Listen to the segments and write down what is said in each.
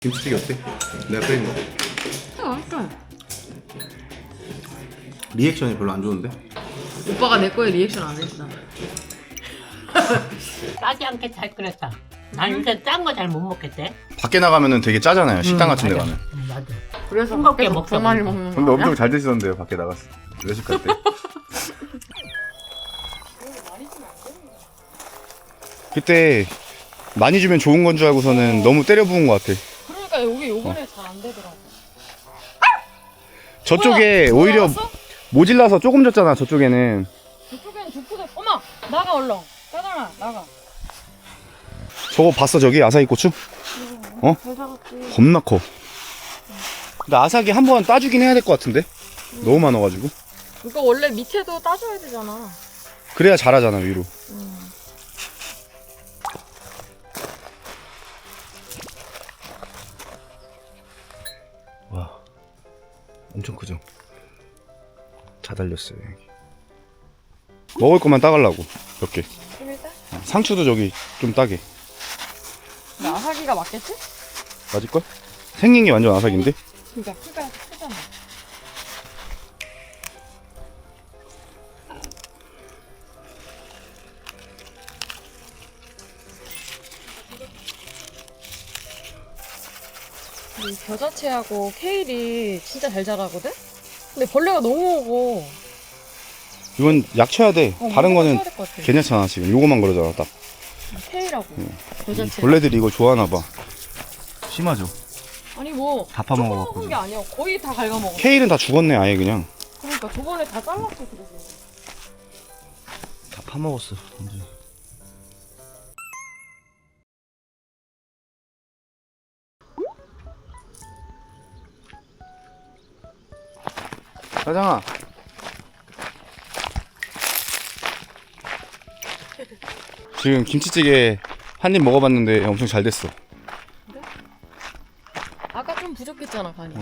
김치찌개 어때? 내가 끓인 거. 맛있어. 리액션이 별로 안 좋은데? 오빠가 내 거에 리액션 안 했어. 짜지 않게 잘 끓였다. 난 요새 짠 거 잘 못 먹겠대. 밖에 나가면은 되게 짜잖아요. 식당 같은 데 가면. 맞아. 그래서 싱겁게 밖에서 먹다 더 많이 보니까. 먹는 근데 거 엄청 아니야? 잘 드시던데요. 밖에 나갔을 때. 외식 갈 때. 그때 많이 주면 좋은 건 줄 알고서는 너무 때려 부은 것 같아. 그러니까 여기 요번에 잘 안 되더라고. 저쪽에 뭐야? 오히려 올라왔어? 모질라서 조금 줬잖아. 저쪽에는. 저쪽에는 조프가 어머 나가 얼렁. 짜장아 나가. 저거 봤어 저기 아사히 고추? 어? 잘 잡았지. 겁나 커. 근데 아삭이 한 번 따주긴 해야 될 것 같은데? 너무 많아가지고. 그러니까 원래 밑에도 따줘야 되잖아. 그래야 잘하잖아 위로. 와, 엄청 크죠? 다 달렸어요 여기. 먹을 것만 따가려고 몇 개. 좀 일단. 상추도 저기 좀 따게. 근데 아사기가 맞겠지? 맞을걸? 생긴 게 완전 아삭인데? 그러니까 크가 크잖아. 이 겨자채하고 케일이 진짜 잘 자라거든? 근데 벌레가 너무 오고 이건 약 쳐야 돼. 다른 거는 해야 될것 같아. 괜찮잖아 지금. 요거만 그러잖아 딱. 케일하고 겨자채. 벌레들이 이걸 좋아하나 봐. 심하죠? 아니 뭐 다 파먹어갖고 조금 게 아니야. 거의 다 갉아먹어. 케일은 다 죽었네 아예 그냥. 그러니까 저번에 다 잘랐어 그래서. 다 파먹었어 완전. 사장아, 지금 김치찌개 한 입 먹어봤는데 엄청 잘 됐어. 아까 좀 부족했잖아 간이.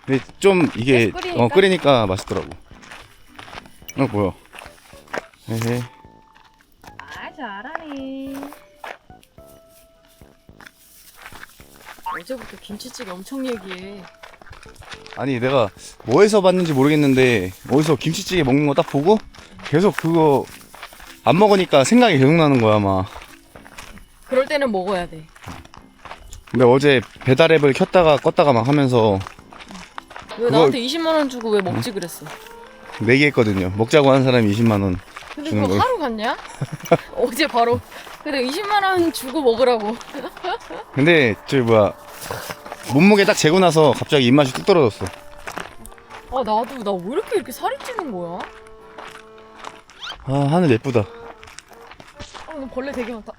근데 좀 이게 끓이니까? 끓이니까 맛있더라고. 뭐야? 에헤. 아 잘하네. 어제부터 김치찌개 엄청 얘기해. 아니 내가 뭐에서 봤는지 모르겠는데 어디서 김치찌개 먹는 거 딱 보고 계속 그거 안 먹으니까 생각이 계속 나는 거야 아마. 그럴 때는 먹어야 돼. 근데 어제 배달 앱을 켰다가 껐다가 막 하면서 왜 나한테 20만 원 주고 왜 먹지 그랬어? 내기했거든요. 먹자고 한 사람이 20만 원 근데 주는 그거 거. 하루 갔냐? 어제 바로. 근데 20만 원 주고 먹으라고. 근데 저기 뭐야 몸무게 딱 재고 나서 갑자기 입맛이 뚝 떨어졌어. 아 나도 나 왜 이렇게 살이 찌는 거야? 아 하늘 예쁘다. 아 오늘 벌레 되게 많다.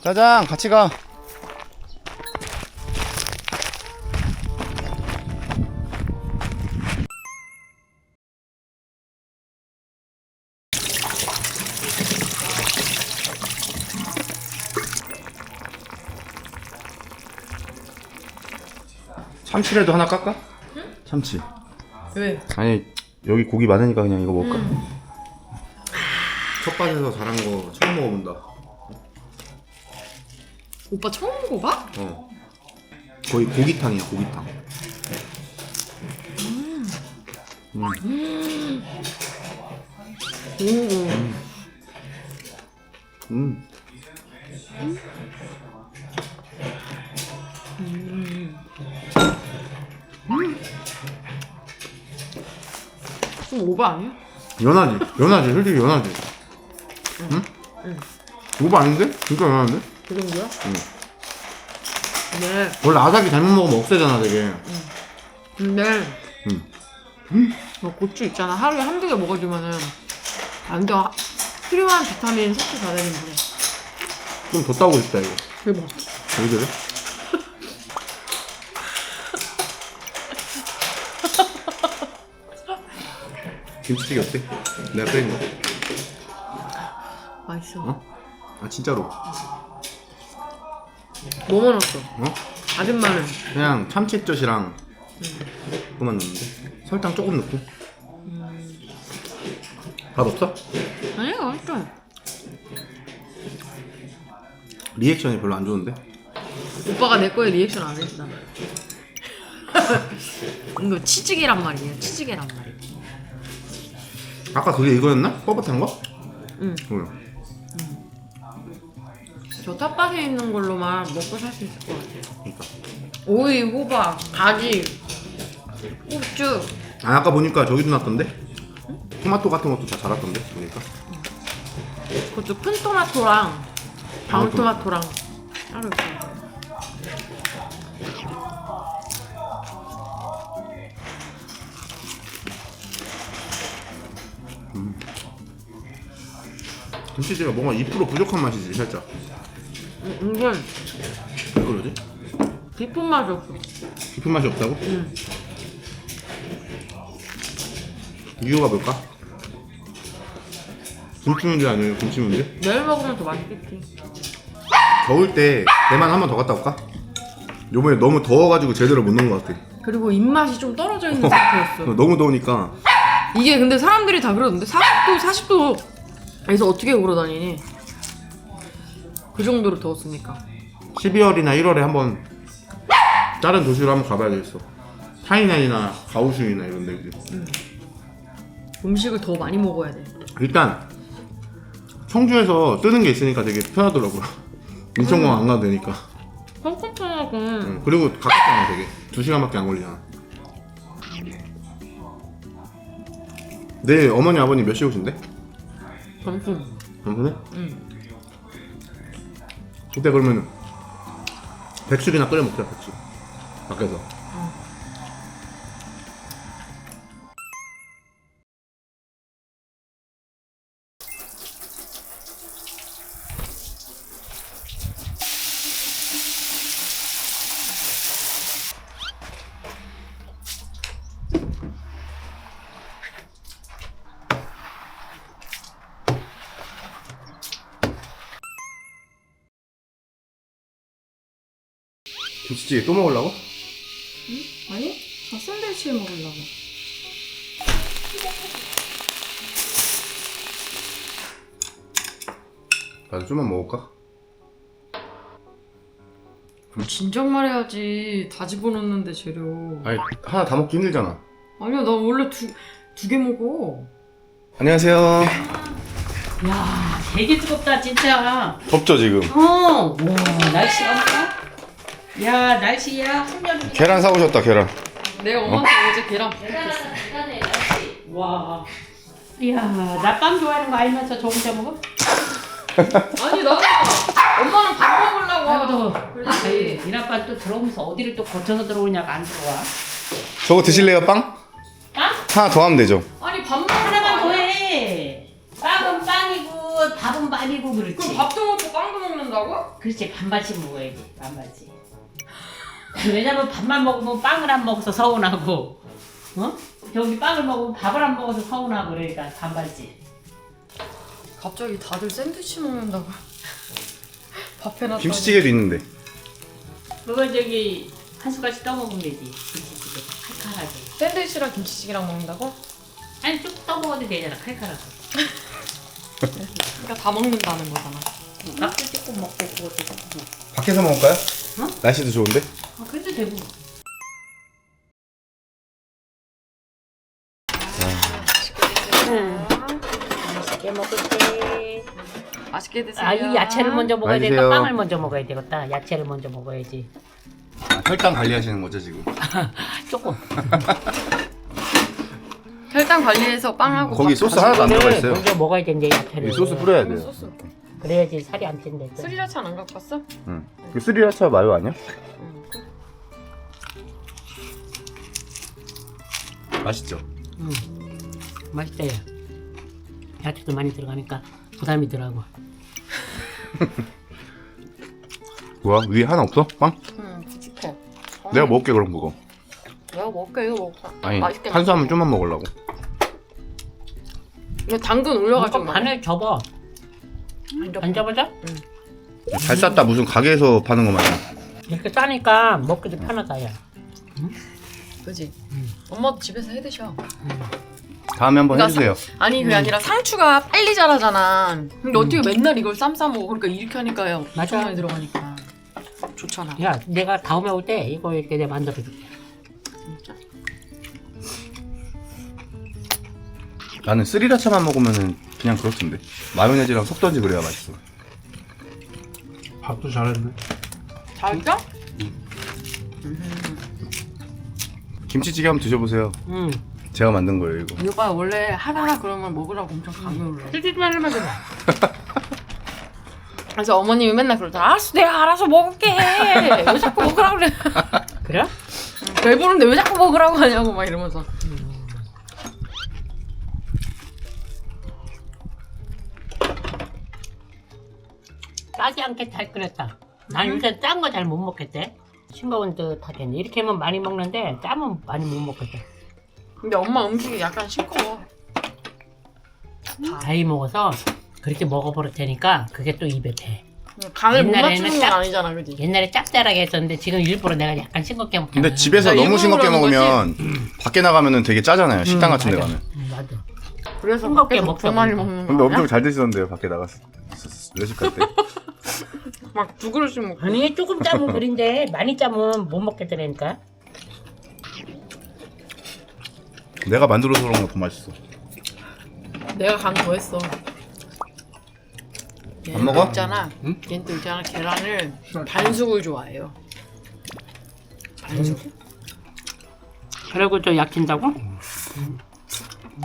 짜장 같이 가. 참치라도 하나 깎아? 응? 참치. 왜? 아니 여기 고기 많으니까 그냥 이거 먹을까? 텃밭에서 자란 거 처음 먹어본다. 오빠 처음 먹어봐? 어. 거의 고기탕이야, 고기탕. 좀 오바 아니야? 연하지? 연하지? 솔직히 연하지? 응? 오버 아닌데? 진짜 연한데? 그 정도야? 응. 네. 원래 아삭이 잘못 먹으면 억세잖아, 되게. 근데 응. 뭐 고추 있잖아. 하루에 한두 개 먹어주면은 완전 필요한 비타민 섭취 다 되는 거래. 좀 더 따고 싶다, 이거. 대박. 왜 그래? 김치찌개 어때? 내가 끓인 거. 맛있어. 어? 아, 진짜로. 뭐 넣었어? 어? 아줌마는 그냥 참치젓이랑 그만 넣는데 설탕 조금 넣고. 맛 없어? 아니야 맛있어. 리액션이 별로 안 좋은데? 오빠가 내 거에 리액션 안 했어. 이거 치즈계란 말이에요. 치즈계란 말이에요. 아까 그게 이거였나? 뻣뻣한 거? 응. 뭐야? 저 텃밭에 있는 걸로만 먹고 살 수 있을 것 같아요. 그러니까. 오이, 호박, 가지, 고추. 아, 아까 보니까 저기도 났던데? 토마토 같은 것도 다 자랐던데 보니까. 그것도 큰 토마토랑 방울토마토랑 따로 있어요. 김치찌개가 뭔가 2% 부족한 맛이지 살짝. 이게 왜 그러지? 깊은 맛이 없어. 깊은 맛이 없다고? 응. 이유가 뭘까? 김치 문제 아니에요? 김치 문제? 내일 먹으면 더 맛있겠지. 더울 때 대만 한 번 더 갔다 올까? 요번에 너무 더워가지고 제대로 못 넣은 것 같아. 그리고 입맛이 좀 떨어져 있는 상태였어. 너무 더우니까. 이게 근데 사람들이 다 그러던데 40도, 40도에서 어떻게 걸어 다니니? 그 정도로 더웠으니까. 12월이나 1월에 한번 다른 도시로 한번 가봐야 되겠어. 타이난이나 가오슝이나 이런 데들. 음식을 더 많이 먹어야 돼. 일단 청주에서 뜨는 게 있으니까 되게 편하더라고요. 인천공항 안 가도 되니까. 컴컴하고. 응. 그리고 가깝잖아 되게. 2시간밖에 안 걸리잖아. 내일 어머니 아버님 몇 시에 오신대? 점심. 점심에? 응. 그때 그러면 백숙이나 끓여 먹자 백숙. 밖에서. 김치찌개 또 먹으려고? 아니? 저 샌드위치 먹으려고. 나도 좀만 먹을까? 진작 말해야지. 다 집어넣는데 재료. 아니 하나 다 먹기 힘들잖아. 아니야, 나 원래 두 개 먹어. 안녕하세요. 야, 되게 뜨겁다 진짜. 덥죠 지금? 와, 날씨가 볼까? 야, 날씨야 한여름. 계란 사오셨다 계란. 내가 엄마한테 어제 계란 부탁했어. 대단해 날씨. 와. 이야, 나 빵 좋아하는 거 알면서 저 혼자 먹어? 아니, 나는 엄마는 밥 먹으려고. 아이고, 그렇지. 이나빠 또 들어오면서 어디를 또 거쳐서 들어오냐가 안 들어와. 저거 드실래요 빵? 빵? 하나 더 하면 되죠. 아니, 밥 먹으려고. 하나만 더 아니야? 해. 빵은 빵이고 밥은 밥이고 그렇지. 그럼 밥도 먹고 빵도 먹는다고? 그렇지, 반반씩 먹어야지, 반반씩. 왜냐면 밥만 먹으면 빵을 안 먹어서 서운하고, 어? 저기 빵을 먹으면 밥을 안 먹어서 서운하고 그러니까 반반씩. 갑자기 다들 샌드위치 먹는다고. 밥 해놨다고. 김치찌개도 있는데. 그거 저기 한 숟갈씩 떠먹으면 되지. 김치찌개 칼칼하게. 샌드위치랑 김치찌개랑 먹는다고? 아니 쭉 떠먹어도 되잖아, 칼칼하고. 그러니까 다 먹는다는 거잖아. 밥도 조금 먹고 그것도 조금 먹고. 밖에서 먹을까요? 어? 날씨도 좋은데? 아, 그래도 되고. 맛있게 먹을게. 맛있게 드세요. 아, 이 야채를 먼저 먹어야 많이 되니까 드세요. 빵을 먼저 먹어야 되겠다. 야채를 먼저 먹어야지. 아, 혈당 관리하시는 거죠 지금? 조금. 혈당 관리해서 빵하고 거기 밥 소스 하나도 안 들어가 있어요. 먼저 먹어야 된대, 야채를. 이 소스 뿌려야 같이. 돼요. 소스. 그래야지 살이 안 찐대. 스리라차는 안 갖고 왔어? 응. 그 스리라차 마요 아니야? 응. 맛있죠? 맛있다, 야. 야채도 많이 들어가니까 부담이더라고. 뭐야? 위에 하나 없어? 빵? 응, 부족해. 내가 먹을게 그럼 그거. 내가 먹을게, 이거 먹자. 아니 맛있게 탄수화물 좀만 먹으려고. 이거 당근 올려가지고 이거 반을 접어. 안 접어져? 잘 쌌다 무슨 가게에서 파는 거 마냥. 이렇게 싸니까 먹기도 편하다, 야. 그지? 엄마도 집에서 해 드셔. 다음에 한번 그러니까 해주세요. 아니 그게 아니라 상추가 빨리 자라잖아. 근데 어떻게 맨날 이걸 쌈 싸 먹어? 그러니까 이렇게 하니까요. 맞아. 엄청 많이 들어가니까. 좋잖아. 야, 내가 다음에 올 때 이거 이렇게 내가 만들어줄게. 나는 스리라차만 먹으면은 그냥 그렇던데. 마요네즈랑 섞던지 그래야 맛있어. 밥도 잘했네. 잘했죠? 김치찌개 한번 드셔보세요. 응. 제가 만든 거예요 이거. 이거가 원래 하나나 그러면 먹으라고 엄청 강요를 해. 뜯지만 하면 돼. 그래서 어머님이 맨날 그러잖아. 알았어, 내가 알아서 먹을게. 왜 자꾸 먹으라 그래? 그래? 배부른데 왜 자꾸 먹으라고 하냐고 막 이러면서. 짜지 않게 잘 끓였다. 난 요새 짠 거 잘 못 먹겠대. 싱거운 듯하겠네. 이렇게 하면 많이 먹는데 짜면 많이 못 먹겠대. 근데 엄마 음식이 약간 싱거워. 나이 먹어서 그렇게 먹어버릴 테니까 그게 또 입에 배. 간을 못 옛날에는 맞추는 건 딱- 아니잖아, 그지? 옛날에 짭짤하게 했었는데 지금 일부러 내가 약간 싱겁게 먹게. 근데 집에서 나 너무 일부러 싱겁게 그러는 먹으면 밖에 나가면은 되게 짜잖아요. 식당 같은 데 맞아. 가면. 맞아. 그래서 싱겁게 밖에서 먹다 더 많이 보니까. 먹는 근데 거 엄청 아니야? 잘 드시던데요. 밖에 나갔을 외식 갈 때. 막 두 그릇씩 먹고. 아니 조금 짜면 그린데 많이 짜면 못 먹겠다니까. 내가 만들어서 그런 거 더 맛있어. 내가 간 더 했어. 안 먹어? 있잖아. 걔는 또 있잖아. 계란을 반숙을 좋아해요. 반숙. 그리고 또 약진다고?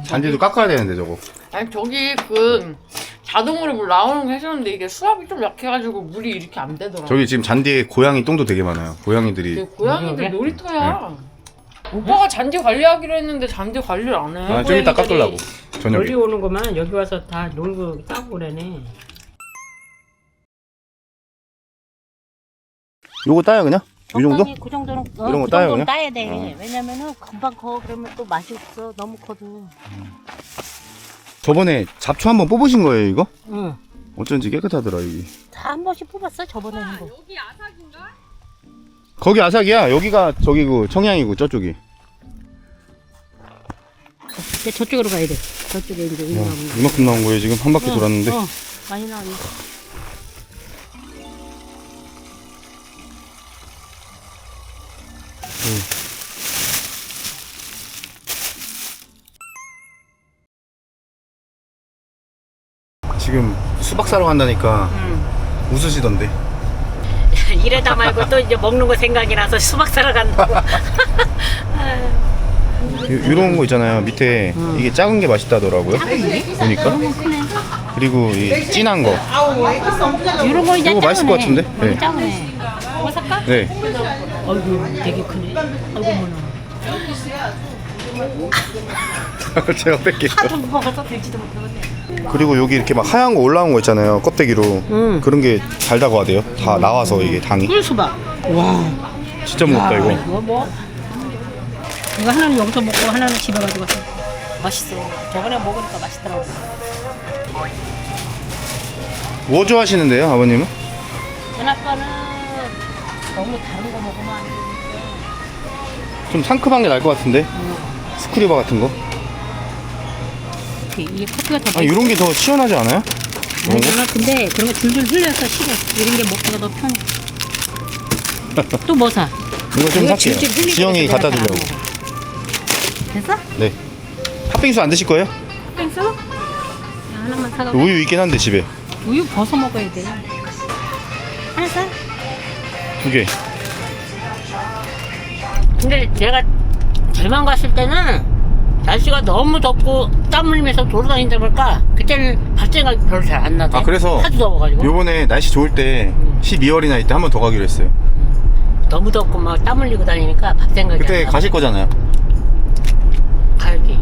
잔디도 깎아야 되는데 저거. 아니 저기 그 자동으로 물 나오는 거 해줬는데 이게 수압이 좀 약해가지고 물이 이렇게 안 되더라. 저기 지금 잔디에 고양이 똥도 되게 많아요. 고양이들이. 그 고양이들 그러게? 놀이터야. 오빠가 잔디 관리하기로 했는데 잔디 관리를 안 해. 아, 좀 이따 깎으려고. 저녁에. 멀리 오는 거만 여기 와서 다 놀고 싸고 그러네. 요거 따요 그냥? 이 정도? 적당히 그 정도는 이런 거 그 따요, 정도는 그냥? 따야 돼. 왜냐면은 금방 커 그러면 또 맛이 없어. 너무 커도. 저번에 잡초 한번 뽑으신 거예요 이거? 응. 어쩐지 깨끗하더라 여기. 다 한 번씩 뽑았어 저번에 한 거. 거기 아삭이야. 여기가 저기고 청양이고 저쪽이. 이제 저쪽으로 가야 돼. 저쪽에 이제 와, 이만큼. 이만큼 나온 거예요 지금 한 바퀴 돌았는데. 많이 나와. 지금 수박 사러 간다니까 웃으시던데. 이래다 말고 또 이제 먹는 거 생각이 나서 수박 사러 간다고. 이런 거 있잖아요. 밑에 이게 작은 게 맛있다더라고요. 보니까. 그리고 이 진한 거. 이런 거 이제 이거 맛있을 것 같은데? 네. 네. 작네. 이거 살까? 네. 어이구 되게 크네. 아이고 뭐나. 제가 뺄게요. 하도 먹어서 들지도 못하겠네. 그리고 여기 이렇게 막 하얀 거 올라온 거 있잖아요. 껍데기로. 그런 게 달다고 하대요. 다 나와서 이게 당이. 꿀수박. 와. 진짜 무겁다 이거. 이거 뭐? 이거 하나는 여기서 먹고 하나는 집에 가지고 갔어. 맛있어. 저번에 먹으니까 맛있더라고. 뭐 좋아하시는데요, 아버님은? 큰아빠는 너무 다른 거 먹으면 안 되니까. 좀 상큼한 게 나을 것 같은데. 스크류바 같은 거. 이게 커피가 더 아, 이런 게 더 시원하지 않아요? 아니, 누나 근데 그런 거 줄줄 흘려서 싫어. 이런 게 먹기가 더 편해. 또 뭐 사? 이거 좀 이거 살게요. 줄줄 흘리고 지영이 내가 갖다 잘 주려고. 안 먹어. 됐어? 네. 팥빙수 안 드실 거예요? 땡수? 하나만 사가. 우유 있긴 한데 집에. 우유 벗어 먹어야 돼. 하나 사? 2개. 근데 내가 대만 갔을 때는 날씨가 너무 덥고 땀 흘리면서 돌아다니다 보니까 그때는 밥 생각이 별로 잘 안 나대. 아, 그래서 하도 더워가지고. 요번에 날씨 좋을 때 12월이나 이때 한 번 더 가기로 했어요. 너무 덥고 막 땀 흘리고 다니니까 밥 생각이 그때 안 나. 가실 거잖아요. 가야지.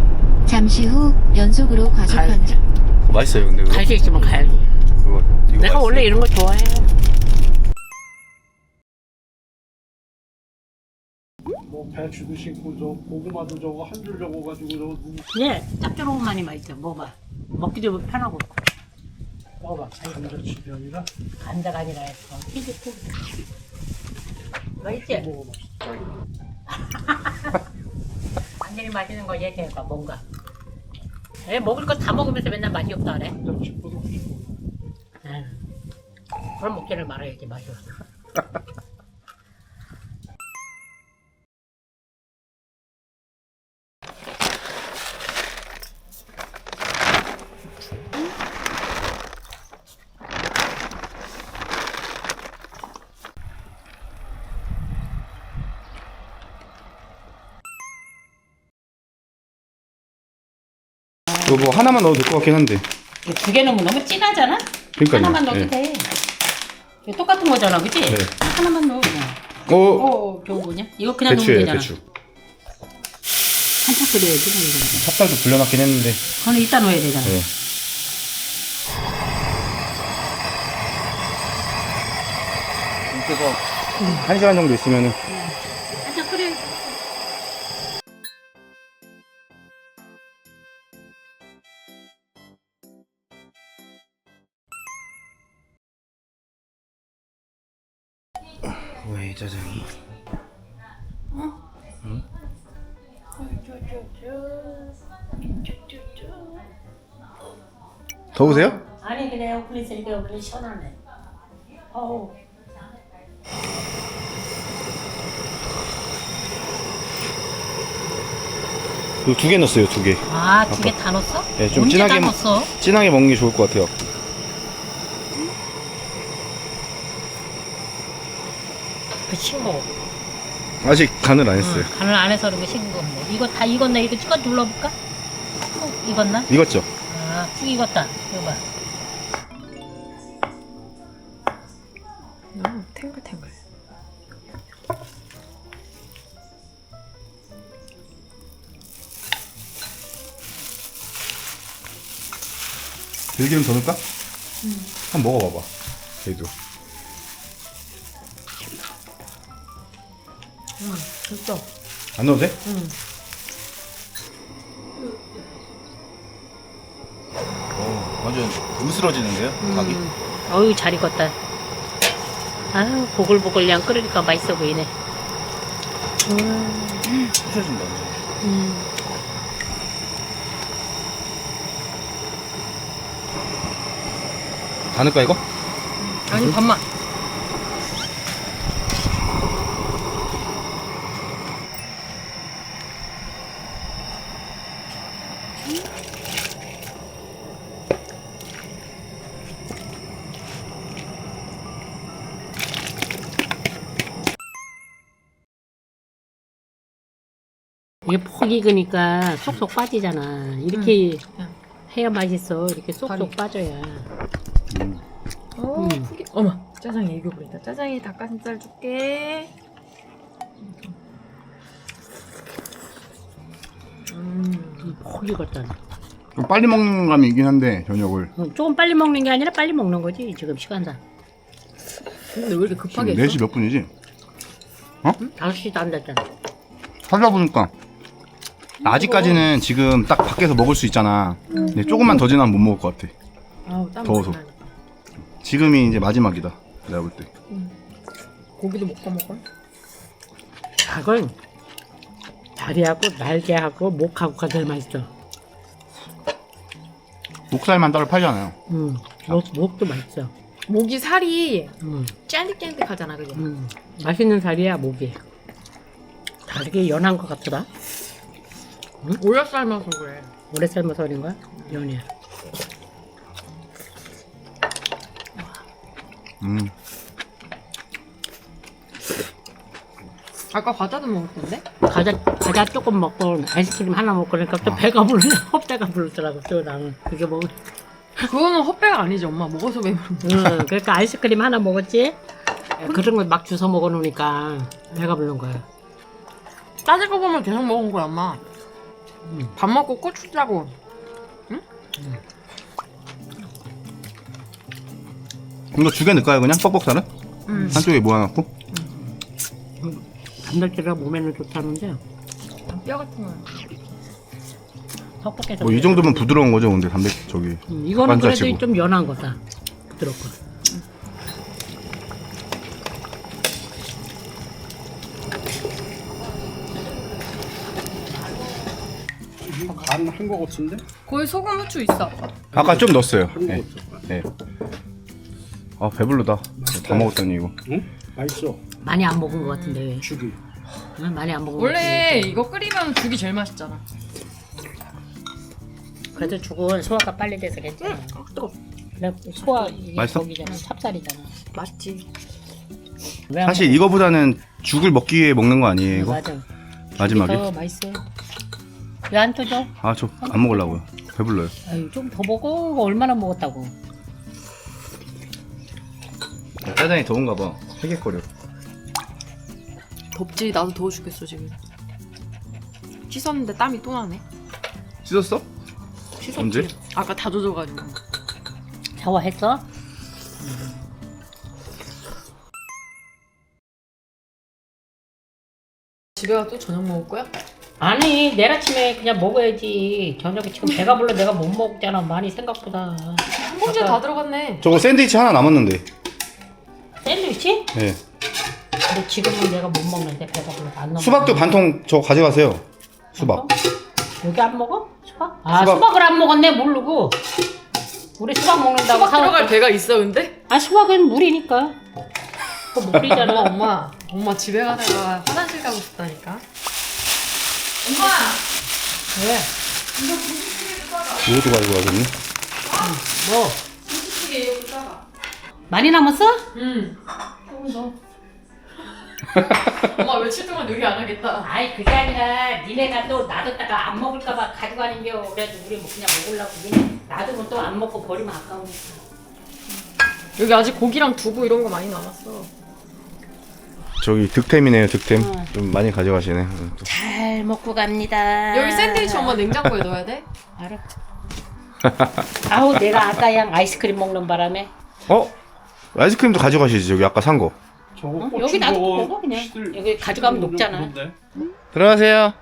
잠시 후 연속으로 과속합니다. 가야지. 그거 맛있어요, 근데 그거. 갈 수 있으면 가야지. 이거 내가 맛있어요. 원래 이런 거 좋아해. 뭐 배추도 심고 저 고구마도 저거 한 줄 적어가지고 저거 예, 짭조름한 많이 맛있어. 먹어봐. 먹기도 편하고. 먹어봐. 감자칩이 아니라 감자가 아니라 했어. 치즈 푸드. 맛있지? 완전히 맛있는 거 얘기해봐. 뭔가. 애 먹을 거 다 먹으면서 맨날 맛이 없다 그래. 감자칩보다 그럼 먹지를 말아야지 맛이 없어. 이거 뭐 하나만 넣어도 될 것 같긴 한데. 이거 2개 넣으면 너무 진하잖아? 그러니까요. 하나만 넣어도 예. 돼. 이거 똑같은 거잖아, 그치? 네. 하나만 넣어, 그냥. 좋은 거냐? 이거 그냥 넣으면 배추예요, 되잖아. 배추. 한참 끓여야지, 이거. 찹쌀도 불려놨긴 했는데. 그거는 이따 넣어야 되잖아. 네. 그래서 1시간 정도 있으면은 한참 끓여. 왜 짜장이? 응? 더우세요? 아니, 그래, 에어컨 있으니까 에어컨이 시원하네. 어우. 이거 2개 넣었어요, 2개. 아, 2개 다 넣었어? 네, 좀 언제 진하게 다 넣었어? 진하게 먹는 게 좋을 것 같아요. 그 싱거워. 아직 간을 안 했어요. 간을 안 해서 그런 거 싱겁네. 이거 다 익었네. 이거 찍어 눌러볼까? 익었나? 익었죠? 아, 쭉 익었다. 이거 봐. 탱글탱글. 들기름 더 넣을까? 한번 먹어봐봐. 얘도. 됐어. 안 넣어도 돼? 완전 으스러지는데요, 닭이? 어유 잘 익었다. 아, 보글보글 그냥 끓으니까 맛있어 보이네. 부셔진다, 완전. 다 넣을까, 이거? 아니 반만. 이게 폭 익으니까 쏙쏙 빠지잖아. 이렇게 해야 맛있어. 이렇게 쏙쏙 다리. 빠져야. 푸기. 어머, 짜장이 이겨버린다. 짜장이 닭가슴살 줄게. 폭 익었잖아. 좀 빨리 먹는 감이 있긴 한데, 저녁을. 조금 빨리 먹는 게 아니라 빨리 먹는 거지. 지금 시간상. 근데 왜 이렇게 급하게 지금 했어? 4시 몇 분이지? 5시도 안 됐잖아. 찾아보니까 아직까지는 지금 딱 밖에서 먹을 수 있잖아. 근데 조금만 더 지나면 못 먹을 것 같아. 아우, 땀 더워서. 많이 나겠다. 지금이 이제 마지막이다, 내가 볼 때. 고기도 못 꺼먹어? 닭은 다리하고 날개하고 목하고가 제일 맛있어. 목살만 따로 팔잖아요. 목도 맛있어. 모기 살이 음. 쫀득쫀득하잖아, 그지? 맛있는 살이야, 목이. 다르게 연한 것 같더라. 오래 삶아서 그래. 오래 삶아서 그런 거야? 연해. 아까 과자도 먹을 텐데? 과자 조금 먹고 아이스크림 하나 먹고 그러니까 또 배가 부르네. 헛배가 부르더라고. 또 나는 그게 먹. 그거는 헛배가 아니지, 엄마. 먹어서 배부른 그러니까 아이스크림 하나 먹었지. 그런 걸 막 주워 먹어 놓으니까 배가 부른 거야. 따지고 보면 계속 먹은 거야, 엄마. 밥 먹고 고추 짜고. 이거 2개 넣을까요, 그냥? 뻑뻑살은? 한쪽에 모아놓고? 단백질가 몸에는 좋다는데 뼈 같은 거. 퍽퍽해서. 뭐 이 정도면 부드러운 거죠, 근데 단백질 저기. 이거는 그래도 반자치고. 좀 연한 거다. 부드럽고. 간 한 거 같은데? 거기 소금 후추 있어. 아까 좀 넣었어요. 네. 네. 아, 배불러다. 다 먹었더니 이거. 응? 맛있어. 많이 안 먹은 것 같은데. 죽이. 응? 많이 안 먹은 것 원래 같은데. 이거 끓이면 죽이 제일 맛있잖아. 그래도 죽은 소화가 빨리 돼서 괜찮아. 그래 소화 이게 맛있어? 거기잖아. 찹쌀이잖아. 맛있지. 왜안 사실 이거보다는 죽을 먹기 위해 먹는 거 아니에요, 먹어? 이거? 맞아. 마지막에? 더 맛있어. 왜 안 터져? 아, 저 안 먹으려고요. 배불러요. 아유 좀 더 먹어. 얼마나 먹었다고. 짜장이 더운가 봐. 헤개거려. 덥지. 나도 더워 죽겠어 지금. 씻었는데 땀이 또 나네. 씻었어? 씻었지. 언제? 아까 다 젖어가지고. 샤워했어? 집에 가서 또 저녁 먹을 거야? 아니 내일 아침에 그냥 먹어야지. 저녁에 지금 배가 불러 내가 못 먹잖아. 많이 생각보다. 한 봉지에 다 들어갔네. 저거 샌드위치 하나 남았는데. 샌드위치? 예. 근데 지금은 내가 못 먹는데 배가 불러 안 넘어. 수박도 반통 저 가져가세요. 수박. 여기 안 먹어? 수박? 아 수박. 수박을 안 먹었네. 모르고. 우리 수박 먹는다고 수박 들어갈 사왔어. 배가 있어 근데? 아 수박은 물이니까. 그거 물이잖아. 엄마 집에 가다가 화장실 가고 싶다니까. 엄마! 왜? 이것도 가지고 가겠네. 뭐? 김치찌개 이거 싸가. 많이 남았어? 응. 조금 더. 엄마 며칠 동안 요리 안 하겠다. 아이 그게 아니라 니네가 또 놔뒀다가 안 먹을까봐 가져가는 겨. 그래도 우리 뭐 그냥 먹으려고 니네 놔두면 또 안 먹고 버리면 아까우니까. 여기 아직 고기랑 두부 이런 거 많이 남았어. 저기 득템이네요, 득템. 응. 좀 많이 가져가시네. 또. 잘 먹고 갑니다. 여기 샌드위치 엄마 냉장고에 넣어야 돼? 알아. 아우 내가 아까 양 아이스크림 먹는 바람에 어? 아이스크림도 가져가시지, 저기 아까 산 거. 저거 여기 놔두고 거 먹어 그냥. 시들- 여기 가져가면 시들 녹잖아. 그런데? 들어가세요.